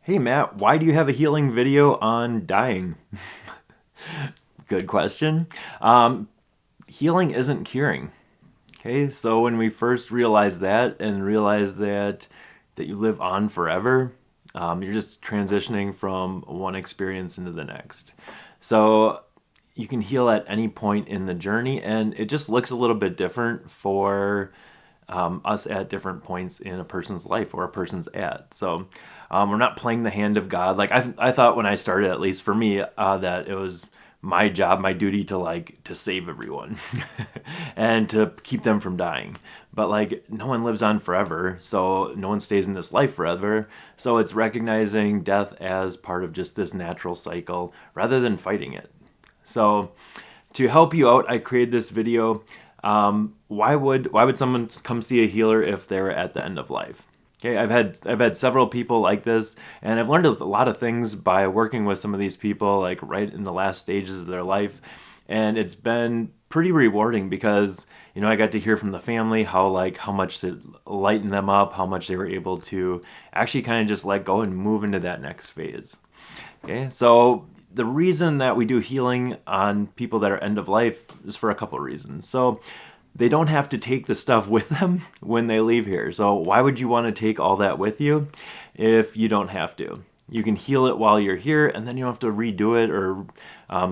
Hey Matt, why do you have a healing video on dying? Good question. Um, Healing isn't curing. Okay, so when we first realize that and realize that you live on forever, you're just transitioning from one experience into the next. So you can heal at any point in the journey, and it just looks a little bit different for us at different points in a person's life or a person's at. So we're not playing the hand of God. Like I thought when I started, at least for me, that it was my job, my duty to to save everyone and to keep them from dying. But like no one lives on forever, so no one stays in this life forever. So it's recognizing death as part of just this natural cycle rather than fighting it. So to help you out, I created this video. Why would someone come see a healer if they're at the end of life? Okay, I've had several people like this, and I've learned a lot of things by working with some of these people, like right in the last stages of their life, and it's been pretty rewarding because I got to hear from the family how much it lightened them up, how much they were able to actually kind of just let go and move into that next phase. Okay, so the reason that we do healing on people that are end of life is for a couple of reasons. So they don't have to take the stuff with them when they leave here. So why would you want to take all that with you if you don't have to? You can heal it while you're here, and then you don't have to redo it or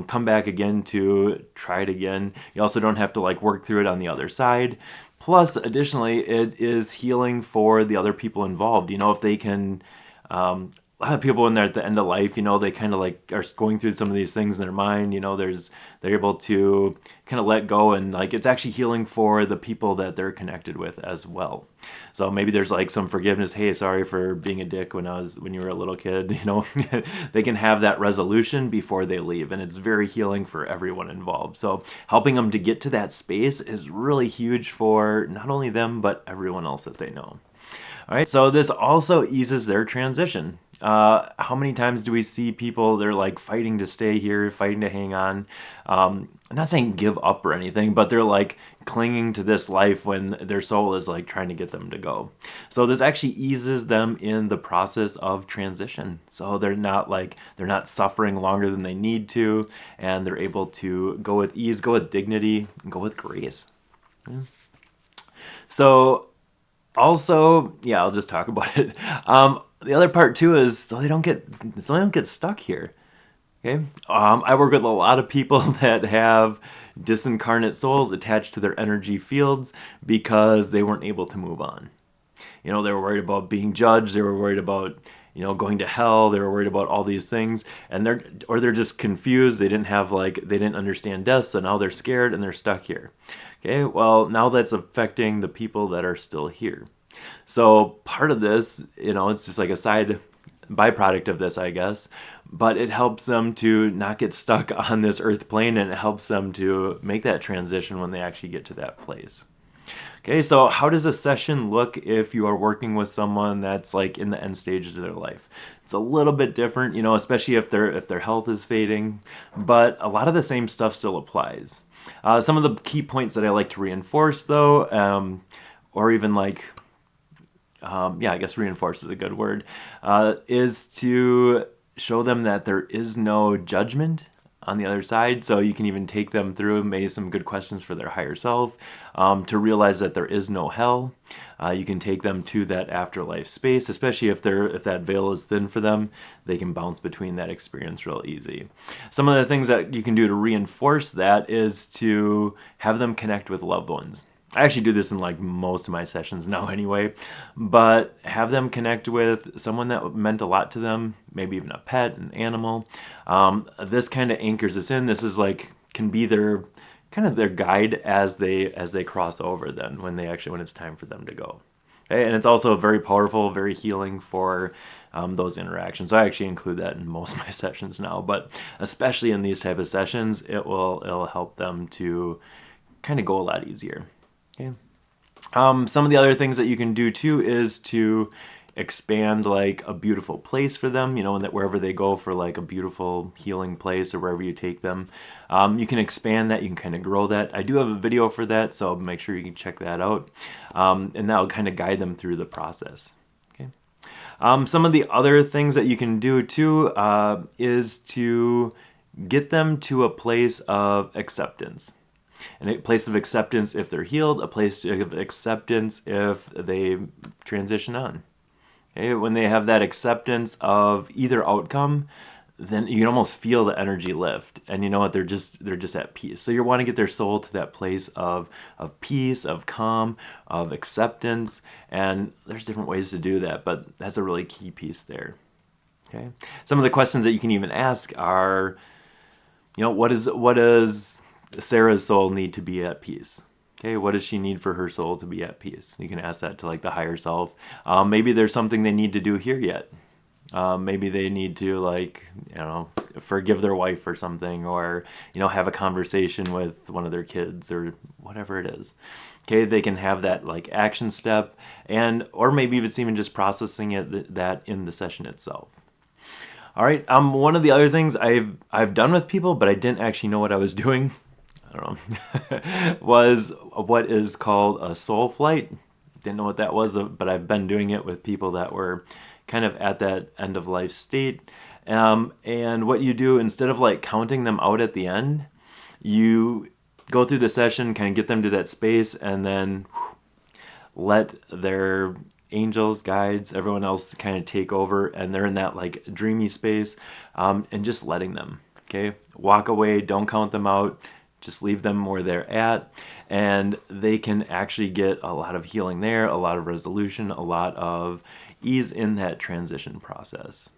come back again to try it again. You also don't have to work through it on the other side. Plus, additionally, it is healing for the other people involved. If they can a lot of people when they're at the end of life, they kind of are going through some of these things in their mind. They're able to kind of let go, and it's actually healing for the people that they're connected with as well. So maybe there's some forgiveness. Hey, sorry for being a dick when you were a little kid. They can have that resolution before they leave, and it's very healing for everyone involved. So helping them to get to that space is really huge for not only them but everyone else that they know. All right, so this also eases their transition. How many times do we see people, they're fighting to stay here, fighting to hang on? I'm not saying give up or anything, but they're clinging to this life when their soul is trying to get them to go. So this actually eases them in the process of transition. So they're not suffering longer than they need to, and they're able to go with ease, go with dignity, and go with grace. Yeah. So also, yeah, I'll just talk about it. The other part too is so they don't get stuck here. Okay, I work with a lot of people that have disincarnate souls attached to their energy fields because they weren't able to move on. They were worried about being judged. They were worried about going to hell. They were worried about all these things, and they're just confused. They didn't understand death, so now they're scared and they're stuck here. Okay, well now that's affecting the people that are still here. So part of this, it's just a side byproduct of this, I guess, but it helps them to not get stuck on this earth plane, and it helps them to make that transition when they actually get to that place. Okay, so how does a session look if you are working with someone that's in the end stages of their life? It's a little bit different, especially if their health is fading, but a lot of the same stuff still applies. Some of the key points that I like to reinforce, though, or even yeah, I guess reinforce is a good word, is to show them that there is no judgment on the other side. So you can even take them through maybe some good questions for their higher self, to realize that there is no hell. You can take them to that afterlife space, especially if that veil is thin for them. They can bounce between that experience real easy. Some of the things that you can do to reinforce that is to have them connect with loved ones. I actually do this in most of my sessions now anyway, but have them connect with someone that meant a lot to them, maybe even a pet, an animal. This kind of anchors us in. This is can be their kind of their guide as they cross over then when it's time for them to go. Okay? And it's also very powerful, very healing for those interactions. So I actually include that in most of my sessions now, but especially in these type of sessions, it'll help them to kind of go a lot easier. Okay. Some of the other things that you can do too is to expand a beautiful place for them, and that wherever they go for a beautiful healing place or wherever you take them, you can expand that, you can kind of grow that. I do have a video for that, so make sure you can check that out, and that'll kind of guide them through the process. Okay. Some of the other things that you can do too is to get them to a place of acceptance. And a place of acceptance if they're healed, a place of acceptance if they transition on. Okay? When they have that acceptance of either outcome, then you can almost feel the energy lift, and you know what, they're just at peace. So you want to get their soul to that place of peace, of calm, of acceptance, and there's different ways to do that, but that's a really key piece there. Okay, some of the questions that you can even ask are, what does Sarah's soul need to be at peace? Okay, what does she need for her soul to be at peace? You can ask that to like the higher self. Maybe there's something they need to do here yet. Maybe they need to, like, forgive their wife or something, or, have a conversation with one of their kids or whatever it is. Okay, they can have that like action step, and or maybe it's even just processing it that in the session itself. All right. One of the other things I've done with people, but I didn't actually know what I was doing. I don't know. Was what is called a soul flight. Didn't know what that was, but I've been doing it with people that were kind of at that end of life state. And what you do, instead of like counting them out at the end, you go through the session, kind of get them to that space, and then let their angels, guides, everyone else kind of take over, and they're in that like dreamy space, and just letting them. Okay, walk away, don't count them out, just leave them where they're at, and they can actually get a lot of healing there, a lot of resolution, a lot of ease in that transition process.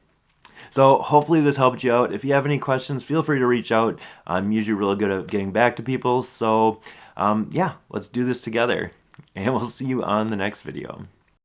So hopefully this helped you out. If you have any questions, feel free to reach out. I'm usually really good at getting back to people. So yeah, let's do this together. And we'll see you on the next video.